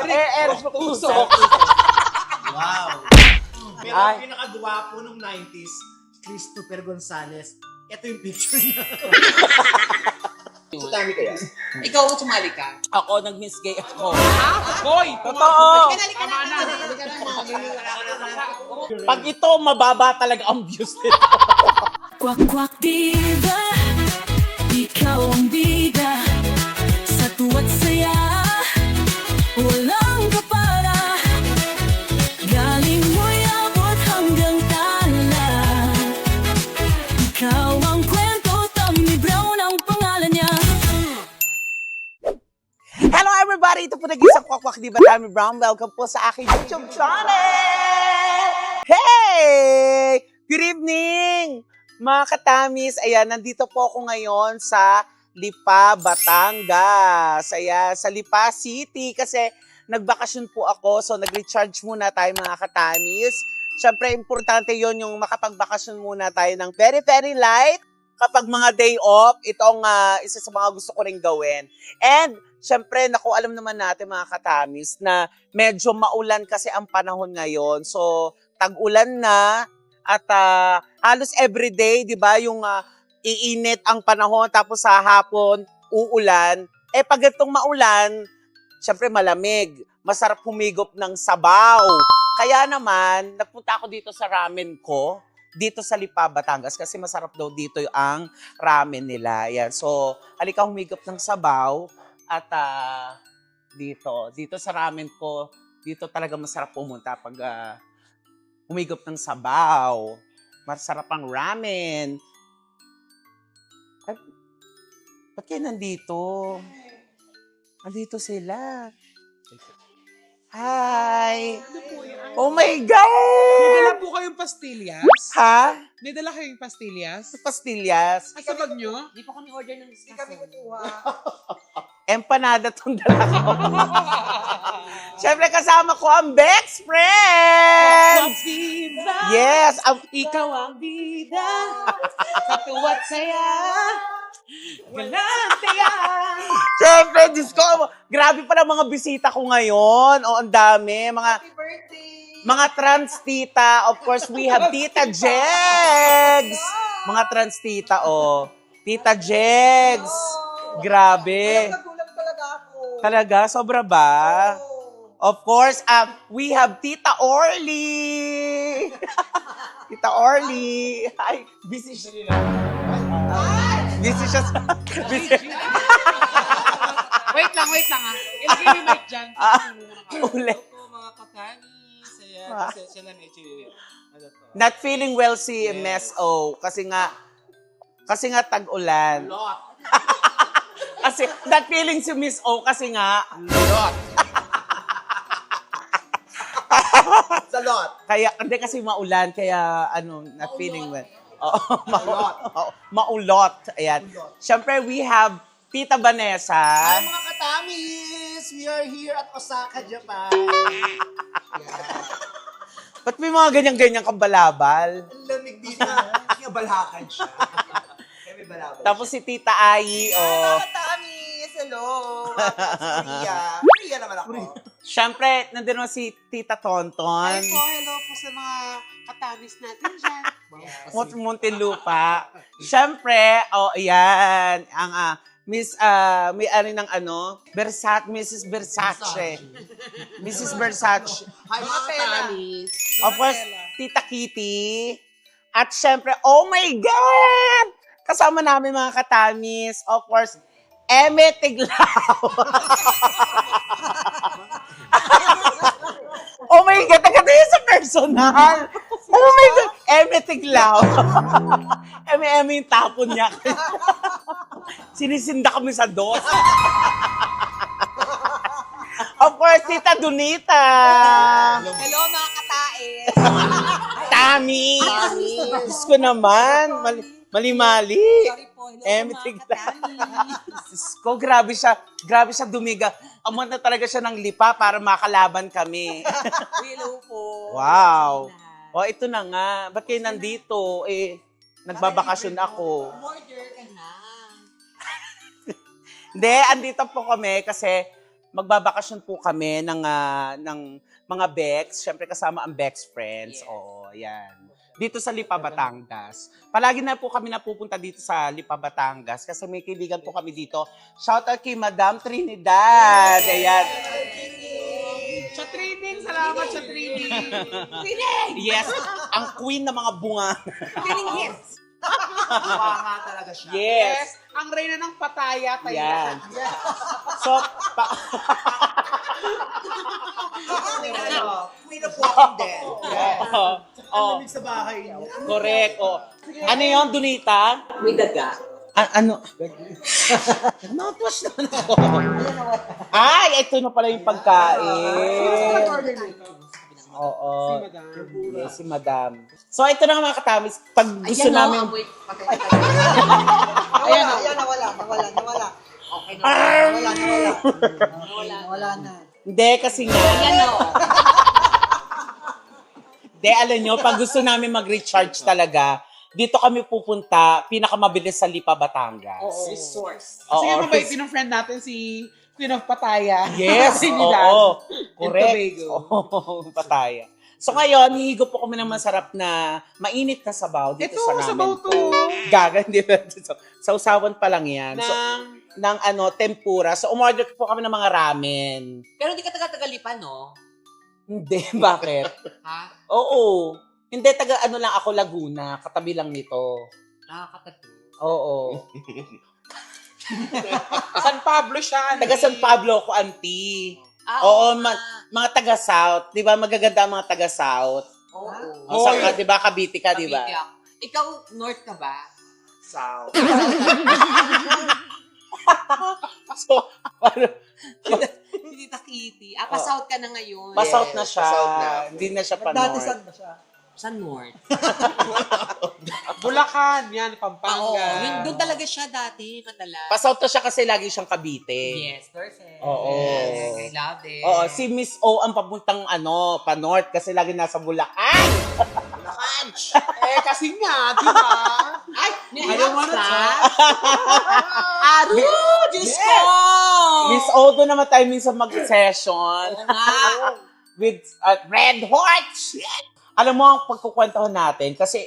Eric Puso. Wow. Pero ang pinakagwapo nung 90s, Christopher Gonzalez. Ito yung picture niya. Sutami kaya? Ikaw ang sumali ka. Ako, nag-misgay ako. Hoy! Totoo! Tama na. Pag ito, mababa talaga ang views nito. Kwak kwak diva, ikaw ang bida. Sa tuwa't saya, walang kapara. Galing mo'y abot hanggang tala. Ikaw ang kwento, Tommy Brown ang pangalan niya. Hello everybody! Ito po nag-isang kwakwak, di ba? Tommy Brown. Welcome po sa aking YouTube channel! Hey! Good evening! Mga katamis, ayan, nandito po ako ngayon sa Lipa, Batangas. Ayan, sa Lipa City kasi nagbakasyon po ako. So, nag-recharge muna tayo mga katamis. Siyempre, importante yon yung makapagbakasyon muna tayo ng very, very light. Kapag mga day off, itong isa sa mga gusto ko rin gawin. And, siyempre, naku, alam naman natin mga katamis na medyo maulan kasi ang panahon ngayon. So, tag-ulan na. At halos everyday, di ba, yung iinit ang panahon tapos sa hapon, uulan. Eh pag itong maulan, syempre malamig. Masarap humigop ng sabaw. Kaya naman, nagpunta ako dito sa ramen ko, dito sa Lipa, Batangas, kasi masarap daw dito ang ramen nila. Yan. So, halika humigop ng sabaw at dito sa ramen ko, dito talaga masarap pumunta pag humigop ng sabaw. Masarap ang ramen. Ay, ba't kayo nandito? Nandito sila. Hi! Oh my May God! dala po kayong pastillas? Ha? May dala kayong pastillas? Pastillas? Sa bag nyo? Di pa kami order ng Hindi kami kutuha. Empanada tong dala ko. Siyempre kasama ko ang Bex Friends! Viva! Yes! Ikaw ang bida. Sa tuwa't saya. Galante yan. Siyempre, Diyos ko, grabe pala mga bisita ko ngayon. O, ang dami. Mga trans tita. Of course, we have Tita Jegs. Mga trans tita, oh. Tita Jegs. Grabe. Nagulat talaga ako. Talaga? Sobra ba? Of course, we have Tita Orly. Tita Orly. Ay, busy siya. Busy siya sa... Busy. Wait lang ah. Ilagay yung mic dyan. Ulit. Ito mga katanis. Ayan. Ah. Pasensya na medyo. Ano to? Not feeling well si Miss O. Kasi nga tag-ulan. Lot. Kasi, not feeling si Miss O kasi nga, Lot. Sa lot. kaya, hindi kasi maulan, kaya, not feeling well. Oo, Maulot. maulot. Ayan. Siyempre, we have Tita Vanessa. Hi mga katamis! We are here at Osaka, Japan. Ba't may mga ganyan-ganyan kang balabal? Ang lamig dito. Kaya balhakan siya. Kaya may balabal. Tapos si Tita Ai, Hi oh. mga katamis! Hello! Maria. Maria naman ako. Siyempre, nandun naman si Tita Tonton. Hello po sa mga katamis natin dyan. Muntinlupa. Siyempre, ayan, ang may ano ng Versace, Mrs. Versace. Mrs. Versace. Hi mga katamis! Of course, Tita Kitty. At siyempre, oh my God! Kasama namin mga katamis. Of course, Eme Tiglao. Oh my God, nagkatayo sa personal. Oh my God, Eme Tiglao. Eme yung tapon niya. Sinisinda kami sa dos. Of course, Tita Donita. Hello mga katais! Tami. Diyos ko naman. Mali-mali. Sorry po, hello Eme mga Tiglao. katamis! Diyos ko, grabe siya dumiga. Amon na talaga siya ng lipa para makalaban kami. Hello po! Wow. O, ito na nga. Ba't kayo nandito? Nagbabakasyon ako. Order ka na! Hindi, andito po kami kasi magbabakasyon po kami ng mga Bex. Siyempre kasama ang Bex Friends. Yes. Oo, yan. Dito sa Lipa, Batangas. Palagi na po kami napupunta dito sa Lipa, Batangas kasi may kaibigan po kami dito. Shout out kay Madam Trinidad. Ayan. Sa training, salamat sa training. Yes, ang queen ng mga bunga. Bunga talaga siya. Yes. Ang reyna ng pataya, tayo. Yan. So, Queen of Walking Dead. oh, Ang lamig sa bahay niya. correct. Oh. Ano yun, Donita? May daga. Ano? Mouthwash naman ako. Ay, ito na pala yung pagkain. Oo. Yes, si Madam. So, ito na nga mga katamis. Pag gusto namin... Ayan o. Ayan, nawala. Okay na. Nawala na. Hindi, kasi nga... Ayan o. Hindi, alam nyo, pag gusto namin mag-recharge talaga, dito kami pupunta, pinakamabilis sa Lipa, Batangas. Resource. Kasi nga Oo. mabait din ng friend natin si Queen of Pataya. Yes, Trinidad. oo. And Correct. Tobago. Oo, pataya. So ngayon, hihigo po kami ng masarap na mainit na sabaw dito Ito, sa namin. sabaw to. Gaga, hindi ba? Sa usawan pa lang yan. So, Ng ng tempura. So umorder po kami ng mga ramen. Pero di ka taga-tagalipan, no? Hindi, bakit? Ha? Oo. Hindi, ano lang ako, Laguna. Katabi lang nito. Nakakatato. Oo. San Pablo siya. Taga San Pablo ako, auntie. Oo, mga taga-South. Di ba? Magaganda ang mga taga-South. Oo. O, saan ka, di ba? Cavite ka, di ba? Cavite ako. Ikaw, North ka ba? South. So, ano, Hindi Takiti. Pa-South ka na ngayon. pa-South na siya. pa-South na. Hindi na siya pa-North. ba siya? Sa North. Bulacan, yan, Oo. Pampanga. Doon talaga siya dati, madalas. Pa-South na siya kasi lagi siyang Cavite. Yes, perfect. Oo. Yes, I love it. Oo, si Miss O ang papuntang pa-North kasi lagi nasa Bulacan. Kasi nga, di ba? Ay, may I don't wanna ka? Aru! Diyos ko! Miss O, doon naman tayo minsan mag-session Oo nga. with Red Horse. Alam mo, ang pagkukwentuhan natin, kasi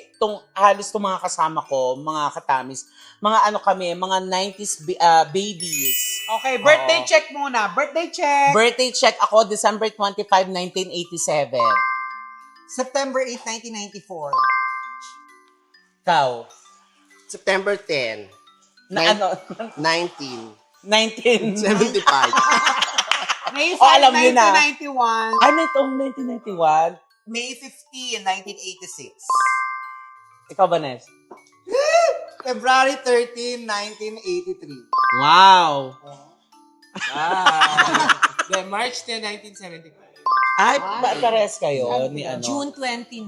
halos itong mga kasama ko, mga katamis, mga kami, mga 90s babies. Okay, birthday Oo. check muna. Birthday check. Birthday check ako, December 25, 1987. September 8, 1994. Ikaw? September 10, Na 1975. 19... May 5, Oh, alam niyo na. 1991. Ay, may taong 1991. May 15, 1986. Ikaw ba, Nes? February 13, 1983. Wow! Then March 10, 1975. Ay, Ay. pares kayo ni June 29.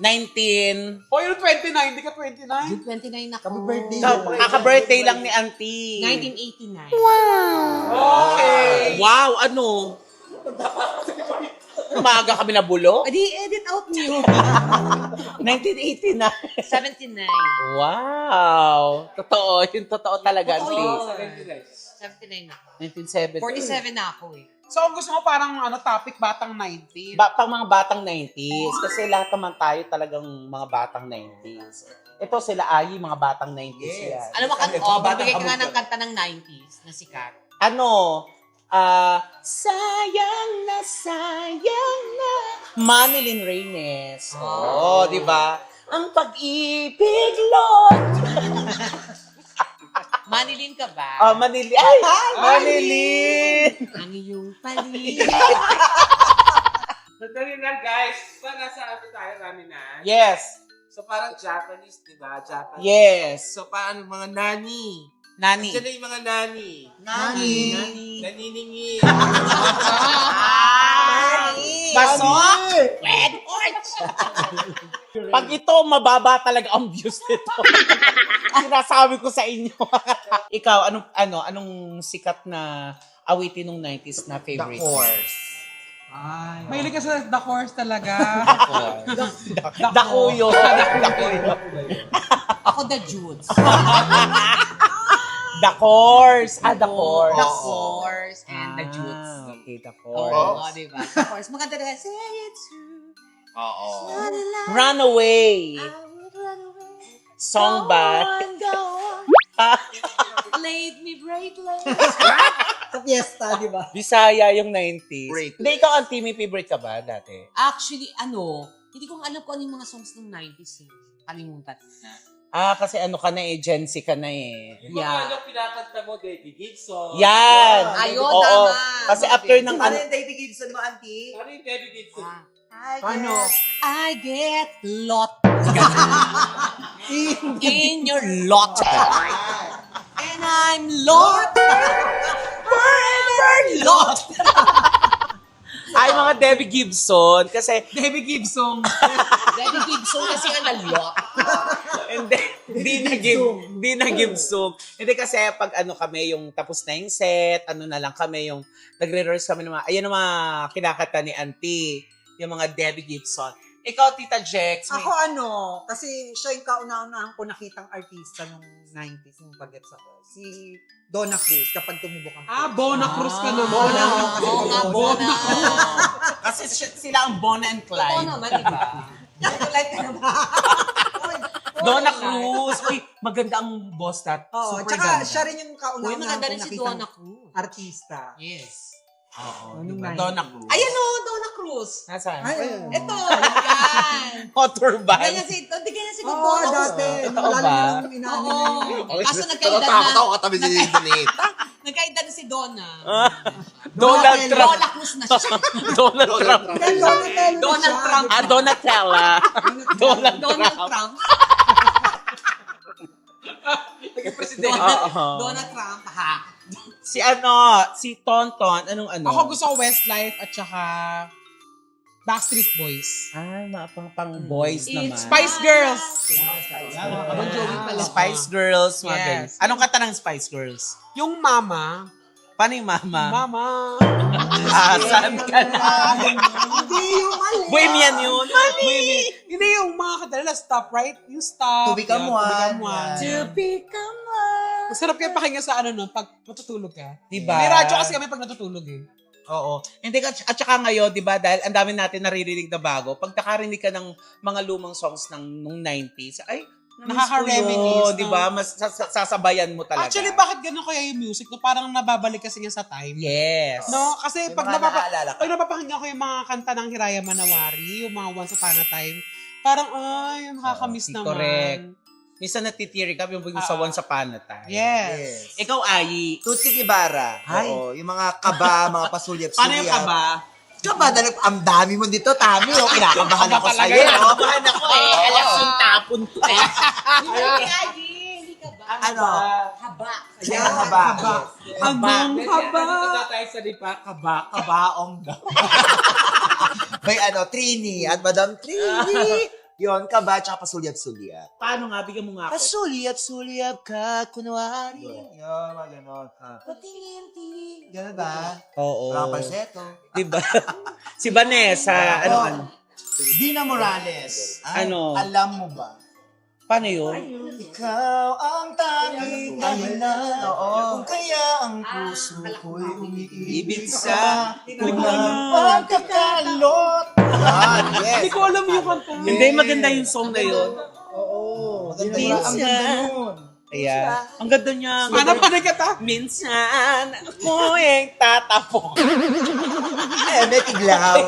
19... Oh, yung 29, di ka 29? June 29 ako. birthday. Kaka-birthday lang ni Auntie. 1989. Okay. Wow, ano? Umaga kami nabulo? Adi, edit out niyo. 1989. 79. Wow! Totoo, yung totoo talaga, Totoo Auntie. yun. 79 ako. 1970. 47 na ako eh. So, ang gusto mo parang topic batang 90s. Pang mga batang 90s. Kasi lahat naman tayo talagang mga batang 90s. Ito sila Ayi, mga batang 90s yan. Alam mo, magbigay ka nga ng kanta ng 90s na sikat. Sayang na Manilyn Reynes. Oo, di ba? Ang pag-ibig, Lord. Manilyn ka ba? Manilyn. Ay! Manilyn! Ang iyong paligid. Sandali lang guys, nasa tayo namin na. Yes. So parang Japanese, di ba? Japanese. Yes. So parang mga nani. Nani. Diyan na yung mga nani. Nani. Naniningi. Baso? Red Horse! Pag ito, mababa talaga ang views nito. Sinasabi ko sa inyo. Ikaw, anong sikat na awitin ng 90s na favorite? The Horse. Mahilig ka sa The Horse talaga. Dakuyo. Ako the Judes. The Horse. The Horse. The Horse and the Judes. Kate, of Oo, course. diba? Of course, maganda na. Say it's true. Oo. Not a lie. Runaway. I would run away. Song ba? Go on. Laid me breathless. Sa fiesta, di ba? Bisaya yung 90s. Great. Hindi, ikaw ang Timmy favorite ka ba dati? Actually, hindi ko alam kung ano yung mga songs ng 90s eh. Kalimutan na. Kasi ano ka na eh, Gen Z ka na eh. Yung mga ano pinakanta mo, Debbie Gibson. Yan! Ayun, Oo. tama. Kasi after ng Ano yung David Gibson mo, auntie? Ano yung Debbie Gibson? Ano? I get lot in your lot. And I'm lot. Forever lot. Ay, mga Debbie Gibson. Kasi, David Gibson. Debbie Gibson kasi ang lot. hindi na Gibson. Hindi kasi pag ano kami, yung tapos na yung set, ano na lang kami, yung nagre-rehearse kami ng mga, ayan ang mga kinakata ni Auntie, yung mga Debbie Gibson. Ikaw, Tita Jex, may... Ako kasi siya yung kauna-unahan ko nakitang artista nung 90s, nung bagets ako. Si Donna Cruz, kapag tumibok ang Bona Cruz ka naman. Bona. Oo nga, Bona. Kasi sila ang Bona and Oo Clyde. naman, di ba? Like ka naman. Donna Cruz. Uy, maganda ang boss that. Oo, Super tsaka ganda. siya rin yung Uy, kauna-unahan maganda ko rin si nakitang Donna Cruz. artista. Yes. Oo, Anong diba? 90s? Donna Cruz. Ayan o, Donna Cruz. Nasaan? Ayun. Ito, yan. Motorbike. Ganyan si Oo, Donna Cruz. dati. Totoo Lalo ba? na nung inaano niya. Oo. Kaso nagkaedad Takot na. ako katabi si Donate. Nagkaedad na si Donna. Donald Trump. Lola Cruz na siya. Donald Trump. Then, Donatello na Donald siya. Trump. Donatella. Donald Donald Trump. Trump. Presidente. Donald Trump, ha? Si Tonton, anong ano? Ako gusto ko Westlife at saka Backstreet Boys. Ay, pang boys naman. Spice Girls. Bon Jovi pala. Spice Girls, mga Yes. ganyan. Anong kanta ng Spice Girls? Yung Mama. Paano yung mama? Mama. Asan ka na? Hindi yung mali. Bohemian yun. Mami! Hindi yung mga kadala, stop, right? Yung stop. To become yan, one. To become one. Yan. become one. Masarap yan pakinggan sa ano nun, pag matutulog ka. Diba? May radyo kasi kami pag natutulog eh. Oo. Hindi ka, at saka ngayon, di ba, dahil ang dami natin naririnig na bago, pag nakarinig ka ng mga lumang songs nung 90s, ay, Nakaka-reminisce, di ba? Mas sasabayan mo talaga. Actually, bakit ganun kaya yung music? No? Parang nababalik kasi niya sa time. Yes. No, kasi Yung pag mga naaalala ka. pag napapakinggan ko yung mga kanta ng Hiraya Manawari, yung mga Once Upon a Time, parang, ay, nakakamiss naman. correct. Minsan natitiri ka yung sa Once Upon a Time. Yes. Ikaw, Ayi. Tutsi Ibarra. Ay. Oo, yung mga kaba, mga pasulyap-sulyap. Paano yung kaba? Kaba, dahil ang dami mo dito, Tami. Oh, kinakabahan ako talaga sa'yo. yan. Oh. Kabahan ako eh. Alas yung tapon to eh. Hindi ka ba? Ano? Haba. Yan, haba. Hanggang haba. tayo sa lipa, Kabaong daw. May Trini at Madam Trini. Yon, kaba, tsaka pasulyap-sulyap. Paano nga? Bigyan mo nga ako. Pasulyap-sulyap ka, kunwari. Yan, mga ganon. Patingin-tingin. Ganon ba? Oo. Walang palseto. Diba? Si Vanessa, ano? Dina Morales. Ano? Alam mo ba? Paano yun? Ikaw ang tanging dahilan. Kung kaya ang puso ko'y umiibig sa unang pagkakalot. Yes. Hindi ko alam yung kanta. Hindi, maganda yung song na yun. Oo. Ang Minsan. ganda nun. Ayan. Ang ganda niya. Paano pa na kita? Minsan, ako yung tatapon. May tiglaw.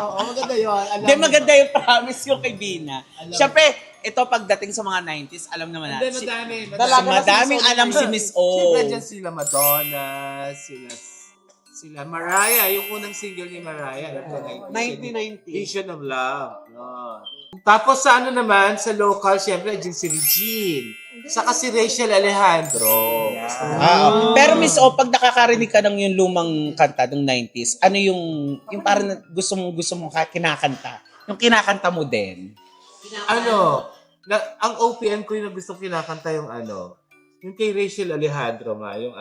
Oo, maganda yun. Alam Hindi, mo maganda ba? yung promise yung kay Bina. Siyempre, ito pagdating sa mga 90s, alam naman natin. Hindi, madami. Dalaga na si Madaming Miss O. alam si Miss O. Siyempre dyan sila Madonna, sila Mariah, yung unang single ni Mariah. 1990. Vision of Love. Yun. Tapos sa ano naman, sa local, siyempre, dyan si Regine. Saka si Rachel Alejandro. Pero Miss O, pag nakakarinig ka ng yung lumang kanta ng 90s, ano yung parang gusto mo kinakanta? Yung kinakanta mo din? Ano, ang OPM ko yung gusto kinakanta yung yung kay Rachel Alejandro yung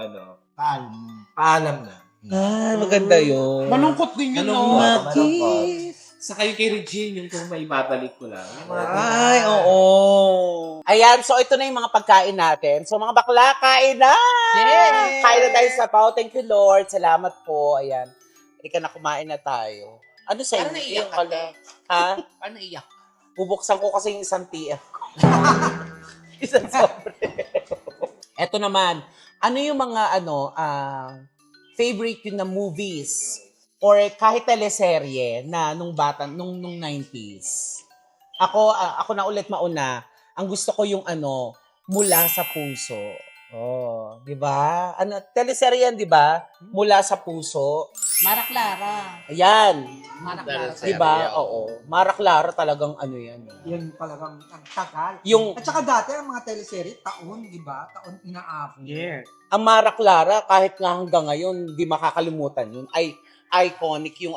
Paano? paalam na. Ah, maganda yun. Malungkot din yun, no? Malungkot. Sa kayo kay Regine, yung kung may babalik ko lang. Yung mga Ay, oo. Ayan, so ito na yung mga pagkain natin. So mga bakla, kain na! Yay! Kain na tayo sa pao. Thank you, Lord. Salamat po. Ayan. Halika na, kumain na tayo. Ano sa Parang naiyak ka, Pala? Ha? Paano naiyak? Bubuksan ko kasi yung isang TF. Isang sobre. Eto naman, ano yung mga favorite yun na movies or kahit teleserye na nung 90s? Ako na ulit mauna. Ang gusto ko yung Mula sa Puso. Oh, 'di ba? Teleserye yan, 'di ba? Mula sa Puso. Mara Clara. Ayan. Mara Clara. 'Di ba? Oo. Mara Clara talagang yan. Yan talagang ang tagal. Yung At saka dati, ang mga teleserye, taon, di ba? Taon inaapon. Yes. ang Mara Clara kahit nga hanggang ngayon hindi makakalimutan yun. Ay iconic yung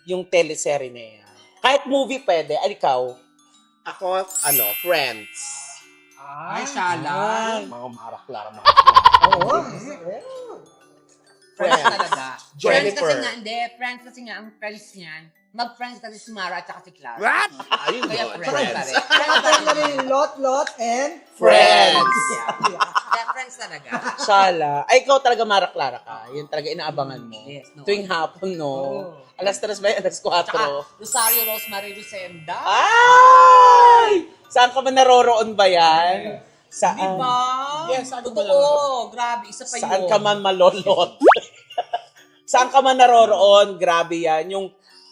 yung teleserye na yan. Kahit movie pwede. Ay, ikaw? Ako, Friends. Ay, Shala. Mga Mara Clara. Oo. Friends talaga. Friends Jennifer. kasi nga, hindi. Friends kasi nga, ang friends niyan, mag-friends kasi si Mara at saka si Clara. What? Ayun Kaya yun, friends pa Friends. rin. Kaya na rin Lot and Friends. Kaya friends talaga. Shala. Ay, ikaw talaga Mara Clara ka. Yun talaga inaabangan mo. Yes, no. Tuwing hapon, no? Alas 3 ba? Alas 4? Tsaka, Rosario Rosemary Lucenda. Ay! Saan ka ba naroroon ba yan? Saan? Diba? Yes, saan ka ba Totoo. Grabe, isa pa yun. Saan ka man malolot? Saan ka man naroroon? Grabe yan. Yung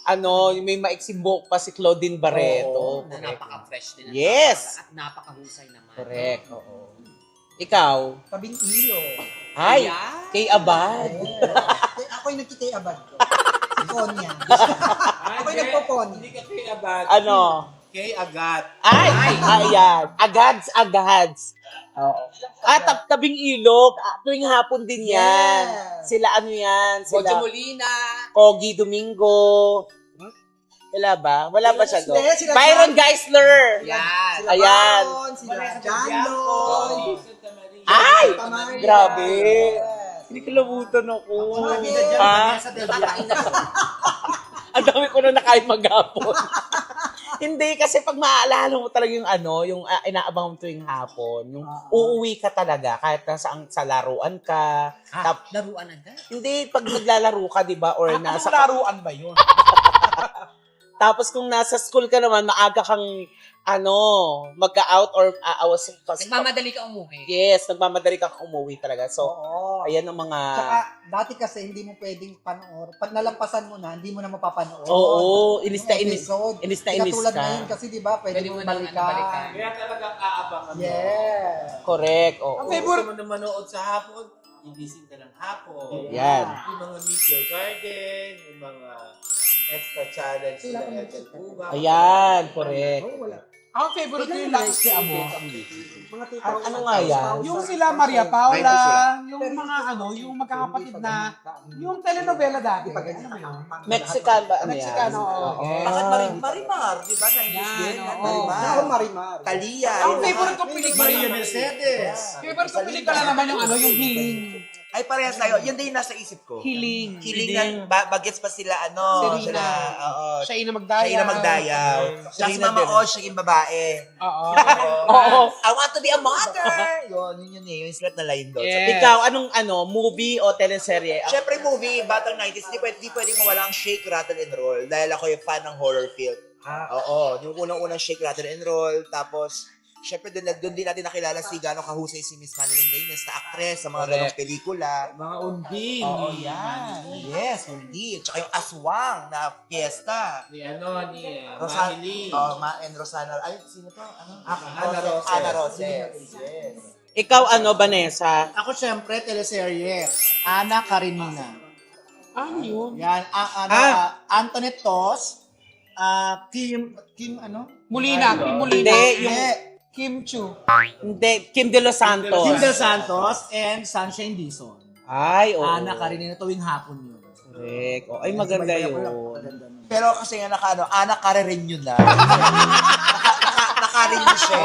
yung may maiksing buhok pa si Claudine Barreto. Na napaka-fresh din. Yes! At napaka-husay naman. Correct. Oo. Ikaw? tabing ilo. Ay, Ayan. kay Abad. Ako'y nagkitay abad ko. Si Konya. Ako'y nagpo-pony. Hindi ka kay Abad. Ano? Kay Agat. Ay! Ayan. Agads. Oo. Tabing ilog. Tuwing hapon din yan. Yes. Sila yan? Bojo Sila Molina. Ogie Domingo. Wala ba? Wala ba siya doon? Hindi, sila Byron Geisler. Yan. Sila Ayan. Baron, sila John Lloyd. Ay! Tamari. Grabe. Yes. Hindi kalabutan ako. Mga Bida dyan, Ha? Vanessa Del Biao. Tatakin na siya. Ang dami ko na nakain maghapon. Hindi, kasi pag maaalala mo talaga yung inaabang mo tuwing hapon, yung uuwi ka talaga, kahit sa laruan ka. Laruan agad. Hindi, pag naglalaro ka, di ba, or nasa... laruan ba yun? Tapos kung nasa school ka naman, maaga kang, magka-out or aawas. Nagmamadali ka umuwi. Yes, nagmamadali kang umuwi talaga. So, Oo. ayan ang mga... Tsaka, dati kasi hindi mo pwedeng panoorin. Pag nalampasan mo na, hindi mo na mapapanood. Oo, inis na Yung inis. episode. Inis na Hindi inis katulad ka. ngayon kasi, di ba, pwede Pwede mo mo nang balikan. balikan. Kaya talagang aabangan mo. Yeah. Correct, oo. Ang favorite mo na manood sa hapon, igising ka ng hapon. Yan. Yung mga Meet Your Garden, yung mga extra challenge sila Ethel Cuba. Ayan, correct. Oh, wala. Ang favorite ko yung Lance de Amo. Mga tita, Ano nga yan? Yung sila Maria Paula, yung mga yung magkakapatid na, yung telenovela dati. Ano mo yun? Mexican ba? Ano yan? Mexicano, oo. Bakit Marimar? Di ba? 90s Yan, din. oo. Marimar. Ako Marimar. Talia. Ang favorite ko pelikula. Maria Mercedes. Favorite ko pelikula naman yung yung Hiling. Ay, parehas tayo. Yun din yung nasa isip ko. Hiling. Hiling na, bagets pa sila, Serena. sila, oo. Siya yung magdayaw. Siya yung magdayaw. Siya si Serena Mama din. Oz, siya yung babae. Oo. Oo. I want to be a mother! Yun eh. Yung sulat na line doon. Yes. Ikaw, anong movie o teleserye? Siyempre movie, batang 90s, di pwedeng mawala ang Shake, Rattle, and Roll dahil ako yung fan ng horror film. Oo, yung unang-unang Shake, Rattle, and Roll. Tapos, siyempre doon din natin nakilala si gano'ng kahusay si Miss Madeline Reyes na actress sa mga ganong pelikula. Mga unding. Oo, yan. Yes, hindi. Tsaka yung Aswang na fiesta. Ni Rosa- Mahili. And Rosana. Ay, sino to? Ana Roses. Ana Roses. Yes. Ikaw, Vanessa? Ako syempre, teleserye. Ana Karenina. Ano yun? Yan, Antoinette Tos. Kim Molina. Kim Molina. Hindi, yung... Kim Chu. Hindi, Kim De Los Santos. Kim Del Santos and Sunshine Dizon. Ay, oo. Ana Karenina, tuwing hapon yun. Correct. Ay, maganda yun. Pero kasi nga Ana Kare-renew na. Naka-renew siya.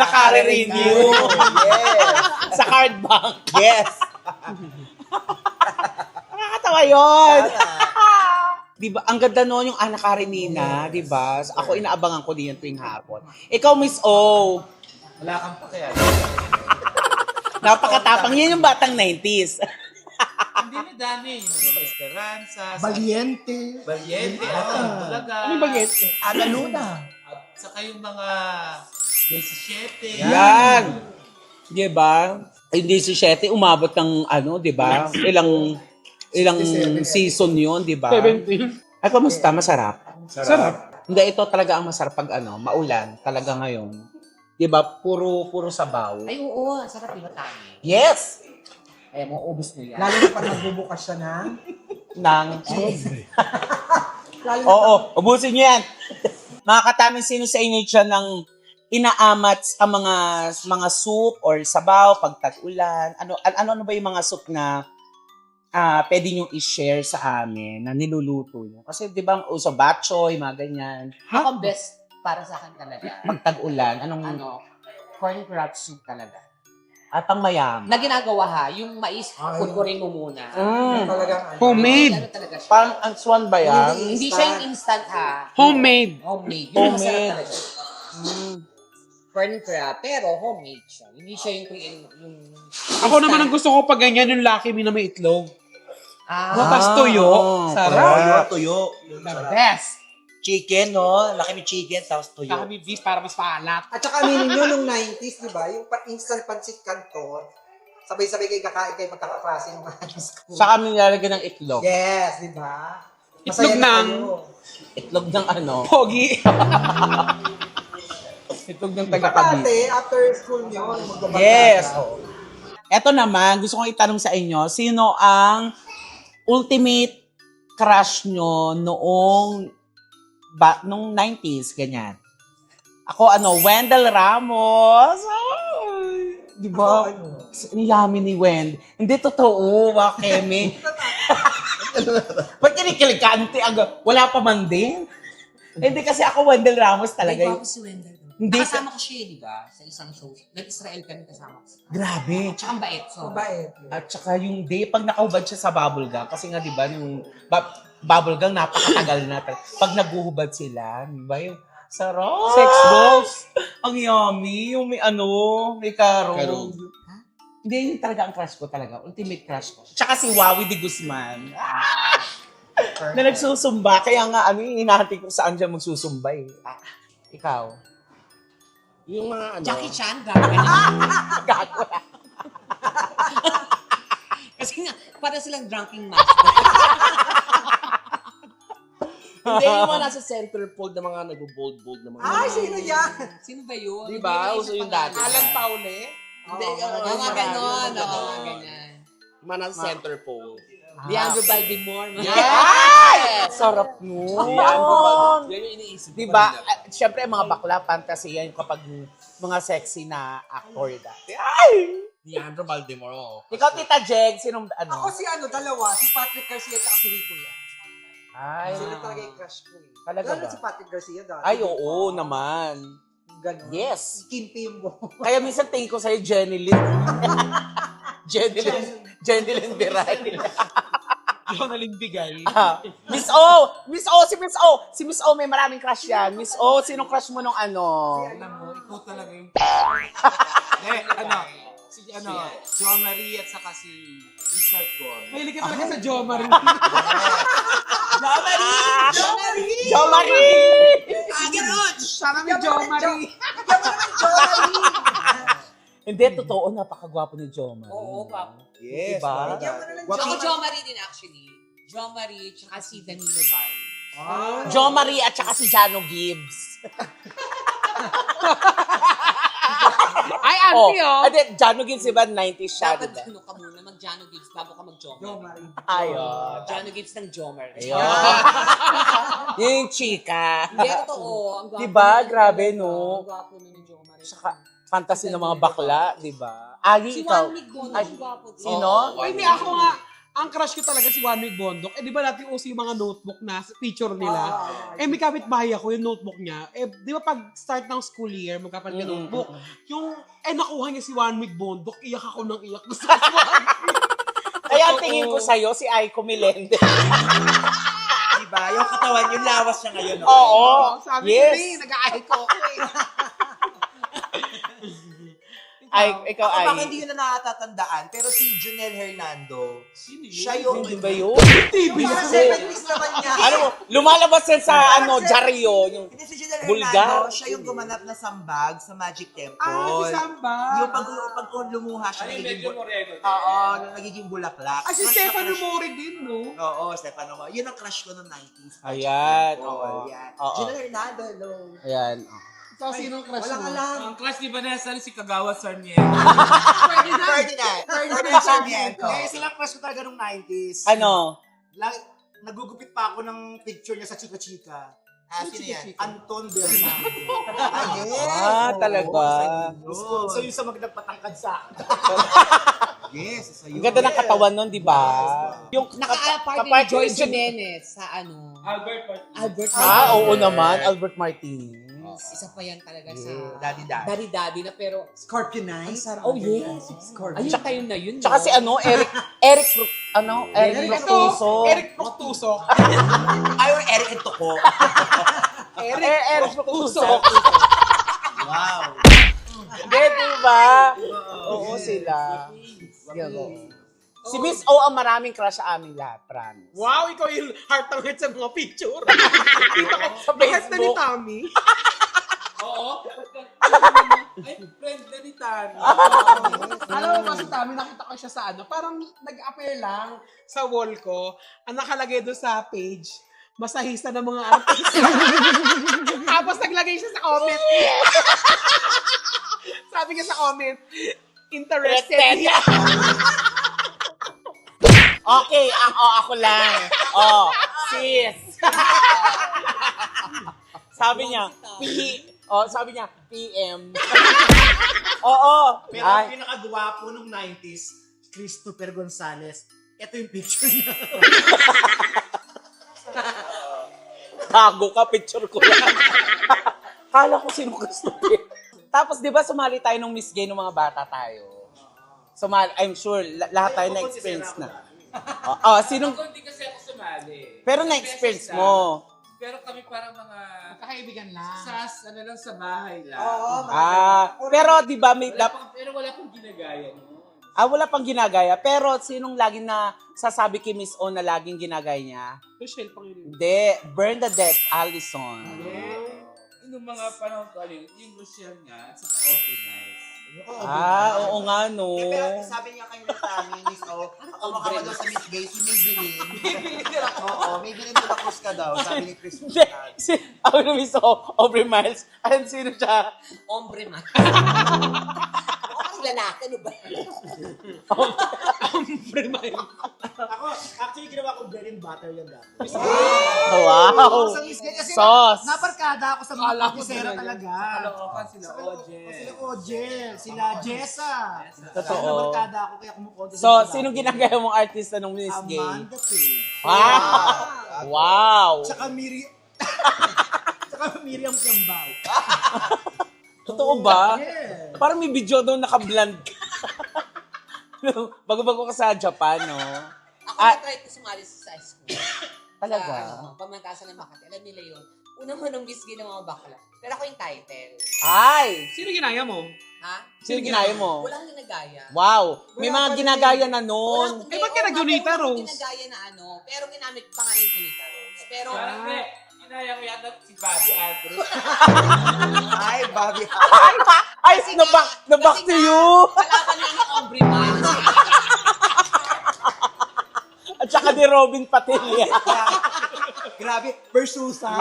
Naka-renew. Yes. Sa card bank. Yes. Nakakatawa yun. Di ba? Ang ganda noon yung Ana Karenina, di ba? Ako inaabangan ko din yung tuwing hapon. Ikaw, Miss O, Wala kang pakialam. napakatapang. Yan yung batang 90s. Hindi na dami. Esperanza. Valiente. Valiente. Talaga. Ano ba yan? Ana Luna. At saka yung mga 17. Yan. Di ba? Yung 17, umabot ng ano, di ba? Ilang season yun, di ba? 17. Ay, kamusta? Masarap? Sarap. Hindi, ito talaga ang masarap pag ano, maulan. Talaga ngayon. Di ba? Puro sabaw. Ay, oo. Sarap yung tani. Yes! Ay, mo, ubos mo yan. Lalo na pag nagbubukas siya ng... Nang... Lalo na Oo, ubusin niyo yan. Mga kataming, sino sa inyo dyan ng inaamat sa mga soup or sabaw pag tag-ulan? Ano ba yung mga soup na pwede nyo i-share sa amin na niluluto nyo? Kasi di ba, uso batchoy, mga ganyan. Ako best para sa akin talaga. Pag tag-ulan, anong... Corn crab soup talaga. At ang mayam. Na ginagawa ha, yung mais, kukurin mo muna. talagang ano. Homemade. Ano talaga siya? Parang ang swan ba yan? Hindi siya yung instant ha. Homemade. Homemade. Yun ang masarap Homemade. talaga. Corn crab, pero homemade siya. Hindi siya yung Ako naman ang gusto ko pag ganyan yung Lucky Me na may itlog. Ah, Tapos tuyo. Sarap. Tuyo. The best. Chicken, no? Laki may chicken, tapos tuyo. Saka may beef para mas paalat. At saka aminin nyo, nung 90s, di ba? Yung instant pancit canton, sabay-sabay kayo kakain kayo magkakaklase ng high school. Saka nilalagyan ng itlog. Yes, di ba? Itlog Masaya na ng... kayo. Itlog ng ano? Pogi. Itlog ng Dati, taga-Cavite. after school nyo, magbabarkada. Yes. Eto naman, gusto kong itanong sa inyo, sino ang ultimate crush nyo noong nung 90s, ganyan? Ako, Wendell Ramos. Ay, di ba? Ang yummy ni Wend. Hindi totoo, Kemi. Ba't kinikilig ka, ante? Wala pa man din. Hindi kasi ako Wendell Ramos talaga. Ay, gwapo si Wendell. Hindi Nakasama ko siya, di ba? Sa isang show. Nag-Israel kami kasama ko. Grabe. Tsaka ang bait. So, Mabait. At saka yung day, pag nakahubad siya sa bubblegum, kasi nga, di ba, yung bubblegum, napakatagal na. Pag naguhubad sila, di ba, yung sarap. Sex balls. Ang yummy. Yung may karong. Hindi, yun talaga ang crush ko talaga. Ultimate crush ko. Tsaka si Wawi de Guzman. Na nagsusumba. Kaya nga, hinahati ko saan siya magsusumba eh. Ikaw? Yung mga Jackie Chan, gaga ganyan. Gago. Kasi nga, para silang drunken master. Hindi, yung mga nasa centerfold na mga nag-bold na mga... Ay, sino yan? Sino ba yun? Di ba? Hindi Uso ko yung pangalan. dati. Alan Paule. Hindi, Oo, mga ganon. Oo, ganyan. Yung mga nasa centerfold. Leandro Baltimore. Yes! Sarap nun. Yan yung iniisip ko. Diba? Siyempre, mga bakla, fantasy yan kapag mga sexy na actor dati. Ay! Leandro Baltimore, oh. Ikaw, Tita Jeg, sinong Ako si dalawa, si Patrick Garcia at si Rico yan. Ay, Sila talaga yung crush ko eh. Talaga Lalo ba? si Patrick Garcia dati. ay, oo naman. Ganon. Yes. Kimpi yung buhok. Kaya minsan tingin ko sa'yo, Jenny Lynn. Jenny Lynn Biray. Yung nalimbigay. Miss O! Si Miss O! Si Miss O, may maraming crush yan. Miss O, sinong crush mo nung ano? Alam mo, ikaw talaga yung... Si Jo Marie at saka si Richard Gomez. Mahilig ka talaga sa Jo Marie. Jo Marie! Sana may Jo Marie. Hindi, totoo, napakagwapo ni Jo Marie. Oo, gwapo. Yes. Diba? Ako, Jo Marie din actually. Jo Marie, tsaka si Danilo Bar. Jo Marie at saka si Jano Gibbs. Ay, auntie, oh. Ade, Jano Gibbs, diba, 90s siya, Dapat diba? ka muna, mag-Jano Gibbs bago ka mag-Jo Marie. Ayun. Jano Gibbs ng Jo Marie. Ayun. Yung chika. Hindi, totoo. Ang gwapo Diba? nun. Grabe, no? Ang gwapo nun ni Jo Marie. Saka, fantasy ng mga bakla, diba? Ali, Si ikaw. Juan Mig Bono, Ay, ang gwapo din. Sino? Ay, hindi ako nga. Ang crush ko talaga si Juan Mig Bondok. Di ba dati uso yung mga notebook na picture nila? May kapitbahay ako, yung notebook niya. Di ba pag start ng school year, magkapalit ka notebook. Nakuha niya si Juan Mig Bondok, iyak ako ng iyak. Gusto ko si Juan Mig. Kaya ang tingin ko sa'yo, si Aiko Melendez. Diba? Yung katawan, yung lawas niya ngayon. Okay? Oo. Sabi Yes. ko rin, nag-aahay ko ako eh. Ay, ikaw Ako ay. baka hindi yun na nakatatandaan, pero si Junel Hernando, siya yung... Hindi ba yun? Yung parang 70s naman niya. Ano mo, lumalabas yan sa Jaryo. Yung Hindi si Junel Bulgar. Hernando, siya yung gumanap na sambag sa Magic Temple. Si Samba. Yung pag lumuha siya, nagiging bulaklak. Si Crush na Stefano crush- Mori din, no? Oo, Stefano Mori. Yun ang crush ko noong 90s. Ayan, Oo, oo. yan. Oo. Junel Hernando, hello. Ayan. So, sinong crush Walang mo? alam. Ang crush ni Vanessa si Kagawa Sarmiento. Ferdinand Sarmiento. Kaya isa lang crush ko talaga nung 90s. Ano? Nagugupit pa ako ng picture niya sa Chica Chica. Sino yan? Anton Bernardo. Yes. Talaga. So yung sa magpatangkad sa akin. Yes, sa Ang ganda ng katawan nun, di ba? Yung Naka-party ni kapartner Joy ni Jimenez sa Albert Oo naman, Albert Martinez. Isa pa yan talaga sa Daddy. Daddy na pero Scorpio ang Night. sarap. Oh yes. Ayun tayo na yun. Tsaka si Eric Proctuso. Eric Proctuso. Ayaw, Eric and Toko. Eric Proctuso. Wow. Hindi, di ba? Oo sila. Si Miss O ang maraming crush sa aming lahat, promise. Wow, ikaw yung heart ng heart sa mga picture. Kita ko, Sa heart na ni Facebook. Tommy. Oo. Ay, friend na ni Tani. Alam mo ba si Tommy, nakita ko siya sa parang nag-appear lang sa wall ko. Ang nakalagay doon sa page, masahista ng mga artist. Tapos naglagay siya sa comment. Sabi niya sa comment, interested niya. Okay, ako lang. Sis. Sabi niya, PM. Oo. Pero ang pinakagwapo nung 90s, Christopher Gonzalez. Ito yung picture niya. Gago ka, picture ko lang. Kala ko sino gusto ko. Tapos, di ba, sumali tayo nung Miss Gay nung mga bata tayo? I'm sure, lahat tayo na-experience na. Sinong... Ako hindi kasi ako sumali. Pero na-experience mo. Pero kami parang mga Kakaibigan lang. lang sa bahay lang. Pero di ba may... Pero wala pong ginagaya nun. wala pang ginagaya. Pero sinong laging na sasabi kay Miss O na laging ginagaya niya? Michelle Pangilinan. Hindi, Bernadette Allison. Yung mga panahon ko, yung Rochelle nga, at saka Aubrey Nice. Oo nga, no. Pero sabi niya kayo na Tami, Miss O, kumaka ka daw sa Miss Gay, si Maybelline. Oo, Maybelline de la Cruz ka daw, sabi ni Chris. Hindi, ako na Miss O, Aubrey Miles. Ayun, sino siya? Ombre man. Lalaki, ano ba? Ako, actually, ginawa ko bread and butter yan dati. Wow. Sa Miss Gay, kasi Sauce. naparkada ako sa mga kapisera talaga. Kalookan sila, Oje. Sila Oje, sila Jessa. Totoo. Naparkada ako, kaya kumukonti. So, sinong ginagaya mong artista nung Miss Gay? Amanda Page. Wow. Tsaka Miriam Kiambao. Totoo ba? Yeah. Parang may video doon naka-blend ka. Bago-bago ka sa Japan, no? Ako na-try ko sumali sa school. Talaga? Pamantasan ng Makati. Alam nila yun. Unang manong bisgi ng mga bakla. Pero ako yung title. Ay! Sino ginaya mo? Ha? Sino ginaya mo? Walang ginagaya. Wow! May mga ginagaya na noon. Eh, ba't ka nag-Unita Rose? Ginagaya na pero ginamit pa nga ng Unita Rose. Pero, Kinaya ko yata si Bobby Arthur. Ay, Bobby. Ay, naback to you! kalaban niya ng Ombre Man. At saka ni Robin Padilla. Grabe, Persusa.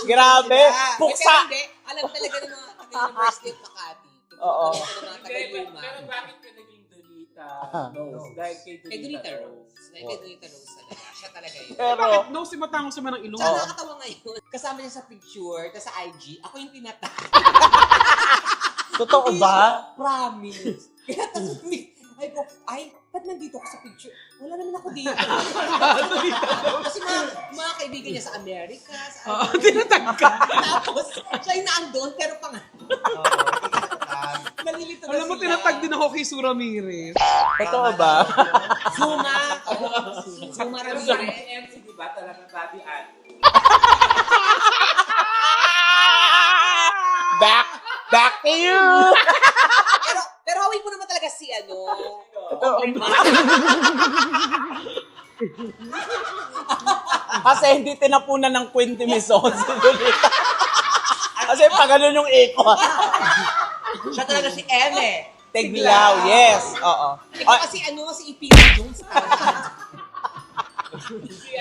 Grabe! Pero Puksa! hindi, alam talaga ng mga taga-University of Makati. Oo. Alam ng mga taga-Luma. Pero bakit ka naging Donita Rose? Dahil kay Kay Donita Donita Rose. Rose. Kay Donita Rose talaga. Siya talaga yun. Pero, Bakit no si Matangos sa manang ilong? Tsaka nakakatawa ngayon. Kasama niya sa picture, tapos sa IG, ako yung tinatag. totoo ba? Promise. Kaya tapos, ay, ba't nandito ako sa picture? Wala naman ako dito. Kasi mga kaibigan niya sa Amerika, sa Tinatag ka. Tapos, siya yung naandun, pero pang nalilito na Alam mo, sila. tinatag din ako kay Sue Ramirez. Totoo ba? Zuma. Bumarami. Pero sa MC, di ba? Talagang babian. Back to you! Pero hawin mo naman talaga si ano. Kasi hindi tinapunan ng Quinty Mison si Lolita. Kasi pa ganun yung echo. Siya talaga si M eh. Tiglaw, yes. Oo. Ikaw kasi ano, si Ipina Jones.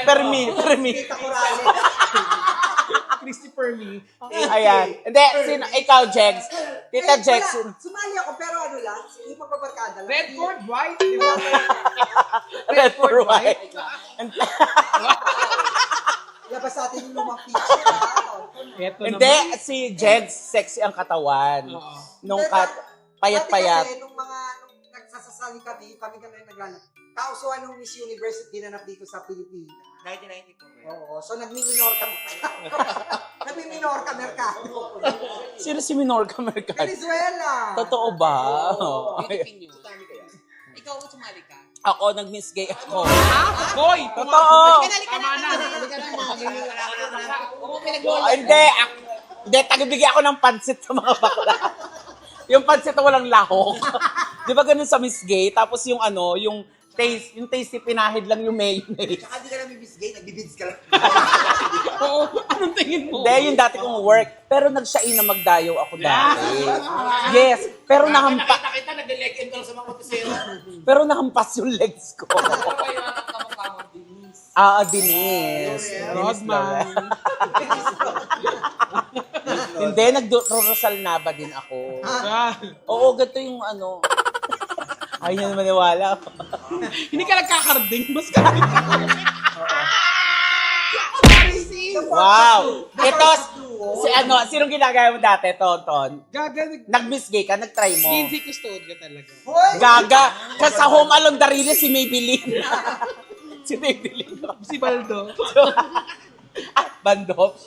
Permi. Tita Corales. Christopher Lee. Ayan. Hindi, ikaw, Jegs. Tita Eh, Jegs. wala. Sumali ako, pero ano lang, hindi pagpabarkada lang. Redford White, di ba? Red for white. Labas natin yung lumang picture. Eto Hindi, naman. si Jegs, sexy ang katawan. Oo. Nung Dati payat-payat. kasi, nung nagsasasali kami naglalak. Kausuhan ng Miss Universe dinanap dito sa Pilipinas. 1994. Oo, so nagmi-minor kami. Nagmi-minor ka merkado. Sino si Minorca Mercado? Venezuela. Totoo ba? Beauty News. Ikaw, sumali ka. Ako, nag-miss gay ako. Hoy! Totoo! Halika na. Oo, pinaglola. Hindi, tagabigay ako ng pansit sa mga bakla. Yung pansit na walang lahok. Di ba ganun sa Miss Gay? Tapos yung ano, yung tasty pinahid lang yung mayonnaise. Tsaka di ka namin Miss Gay, nagbibids ka lang. Oo, anong tingin mo? Hindi, yung dati kong work. Pero nagsain na magdayo ako dati. Yes, pero nahampas. Nakita, nag-leg in ka lang sa mga motisero. Pero nahampas yung legs ko. Pero kayo ang kamukha mo, Denise. Denise. Rodman. Hindi, nag-rosal na ba din ako? Ah, Oo, ganito yung ano. Ayaw niya na maniwala. Hindi ka nagkakarding. Mas karami ka. Wow! Ito, sinong ginagaya mo dati, Tonton? Gaga, Nag-miss gay ka, nag-try mo. Lindsay Custodia talaga. Gaga. Kasi sa Home Alone Darili, si Maybelline. Si Maybelline. Si Baldo. Bando.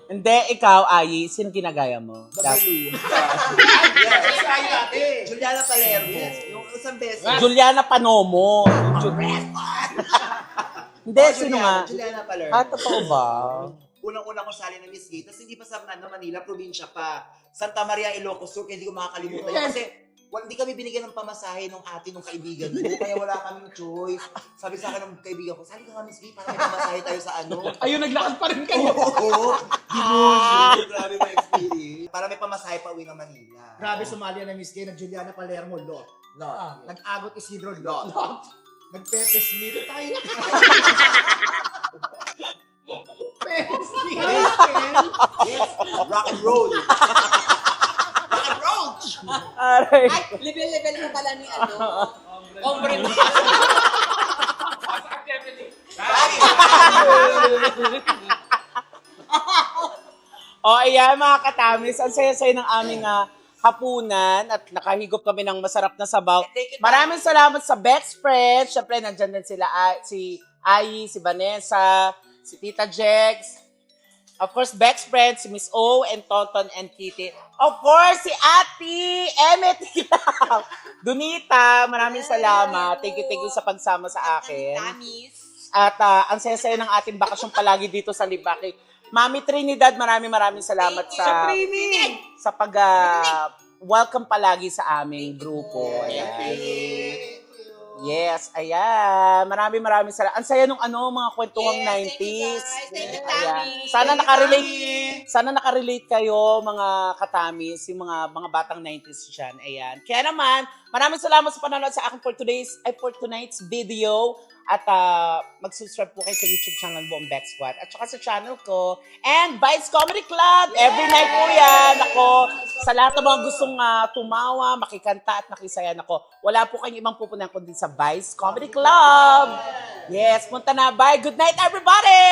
Hindi, ikaw, Ayi, sino ginagaya mo? Dati. Juliana Palermo. Yung isang beses. Juliana Panomo. Hindi, sino nga? Juliana Palermo. Totoo ba? Unang-una ko sali ng Miss Gay. Tapos hindi pa sa Manila, probinsya pa. Santa Maria, Ilocos Sur, kaya hindi ko makakalimutan. yun. Kasi hindi kami binigyan ng pamasahe ng ate ng kaibigan ko. Kaya wala kaming choice. Sabi sa akin ng kaibigan ko, sali ka nga Miss Gay para may pamasahe tayo sa ano. Ayun, naglakad pa rin kayo. Oo. Grabe may experience. Para may pamasahe pa uwi ng Manila. Grabe sumali na Miss Gay, nag-Juliana Palermo, Lot. Nag-Agot Isidro, Lot. Nag-Pepe Smith, tayo. Pepe Smith. Yes. Rock and roll. Rock and roll. Aray. Ay, level mo pala ni ano. Ombre mo. Ayan mga katamis, ang saya-saya ng aming hapunan at nakahigop kami ng masarap na sabaw. Maraming salamat sa best friends. Siyempre, nandyan din sila, si Ayi, si Vanessa, si Tita Jegs. Of course, best friends, si Miss O and Tonton and Kitty. Of course, si Ate Emmet Donita, maraming salamat. Thank you sa pagsama sa akin. Tamis. At ang saya-saya ng ating bakasyon palagi dito sa Libaki. Mami Trinidad, maraming salamat sa pag welcome palagi sa aming grupo. Ayan. Yes, ayan. Maraming salamat. Ang saya nung mga kwentuhang 90s. Thank you, Ayan. Tamis. Sana nakarelate kayo mga katamis, yung mga batang 90s dyan. Ayan. Kaya naman, maraming salamat sa panonood sa akin for tonight's video. At mag-subscribe po kayo sa YouTube channel Buong Beck Squad. At saka sa channel ko. And Vice Comedy Club. Every night po yan. Ako, sa lahat ng mga gustong tumawa, makikanta at makisaya ako. Wala po kayong ibang pupunan kundi sa Vice Comedy Club. Yes, punta na. Bye. Good night, everybody!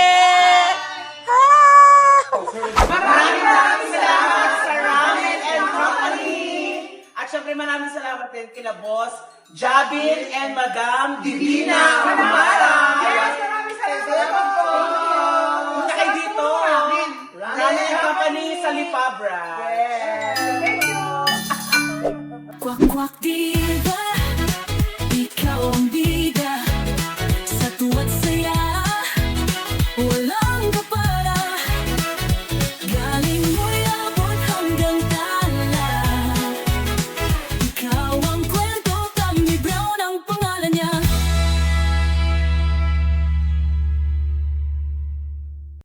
Maraming salamat sa Ramen and Company. At syempre maraming salamat din kila Boss Jabin and Madam Divina Amara.